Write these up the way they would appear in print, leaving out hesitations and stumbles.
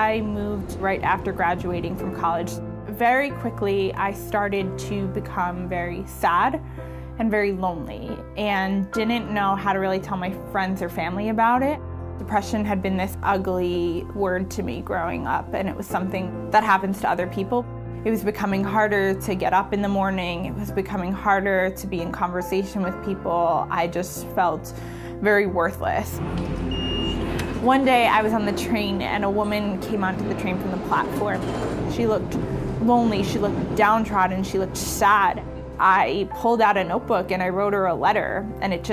I moved right after graduating from college. Very quickly, I started to become very sad and very lonely and didn't know how to really tell my friends or family about it. Depression had been this ugly word to me growing up, and it was something that happens to other people. It was becoming harder to get up in the morning. It was becoming harder to be in conversation with people. I just felt very worthless. One day I was on the train and a woman came onto the train from the platform. She looked lonely, she looked downtrodden, she looked sad. I pulled out a notebook and I wrote her a letter, and it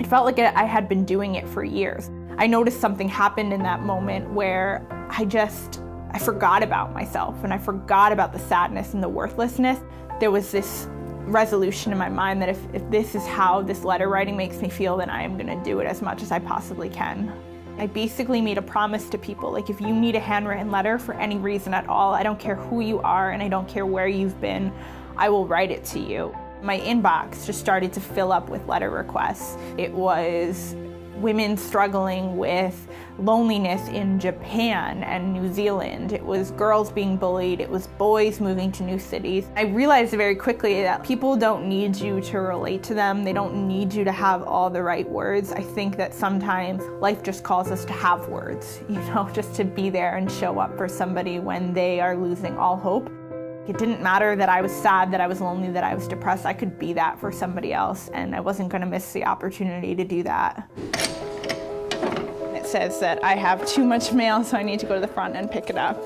felt like I had been doing it for years. I noticed something happened in that moment where I forgot about myself and I forgot about the sadness and the worthlessness. There was this resolution in my mind that if this is how this letter writing makes me feel, then I am gonna do it as much as I possibly can. I basically made a promise to people, like, if you need a handwritten letter for any reason at all, I don't care who you are and I don't care where you've been, I will write it to you. My inbox just started to fill up with letter requests. It was women struggling with loneliness in Japan and New Zealand. It was girls being bullied. It was boys moving to new cities. I realized very quickly that people don't need you to relate to them. They don't need you to have all the right words. I think that sometimes life just calls us to have words, just to be there and show up for somebody when they are losing all hope. It didn't matter that I was sad, that I was lonely, that I was depressed. I could be that for somebody else, and I wasn't going to miss the opportunity to do that. It says that I have too much mail, so I need to go to the front and pick it up.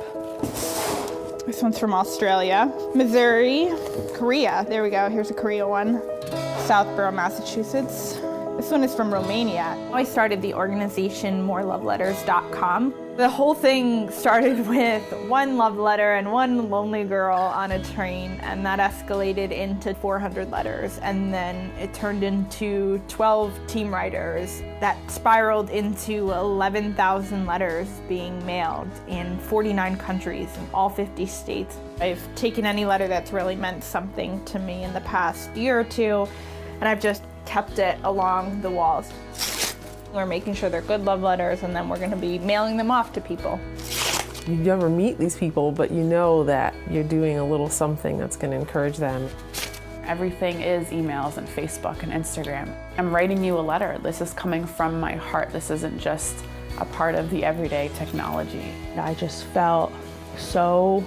This one's from Australia, Missouri, Korea. There we go. Here's a Korea one. Southborough, Massachusetts. This one is from Romania. I started the organization moreloveletters.com. The whole thing started with one love letter and one lonely girl on a train, and that escalated into 400 letters, and then it turned into 12 team writers. That spiraled into 11,000 letters being mailed in 49 countries in all 50 states. I've taken any letter that's really meant something to me in the past year or two, and I've just kept it along the walls. We're making sure they're good love letters, and then we're going to be mailing them off to people. You never meet these people, but you know that you're doing a little something that's going to encourage them. Everything is emails and Facebook and Instagram. I'm writing you a letter. This is coming from my heart. This isn't just a part of the everyday technology. I just felt so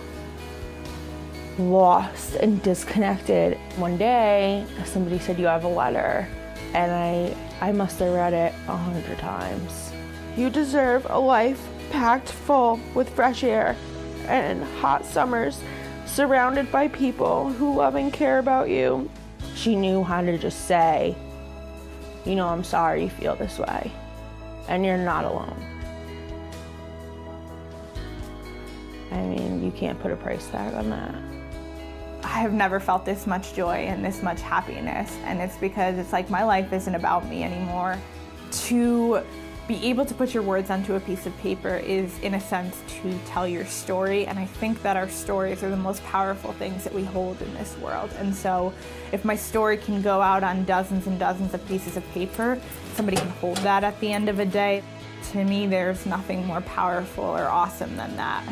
lost and disconnected. One day, somebody said, "You have a letter," and I must have read it 100 times. You deserve a life packed full with fresh air and hot summers, surrounded by people who love and care about you. She knew how to just say, I'm sorry you feel this way, and you're not alone. I mean, you can't put a price tag on that. I have never felt this much joy and this much happiness, and it's because it's like my life isn't about me anymore. To be able to put your words onto a piece of paper is, in a sense, to tell your story, and I think that our stories are the most powerful things that we hold in this world. And so if my story can go out on dozens and dozens of pieces of paper, somebody can hold that at the end of a day. To me, there's nothing more powerful or awesome than that.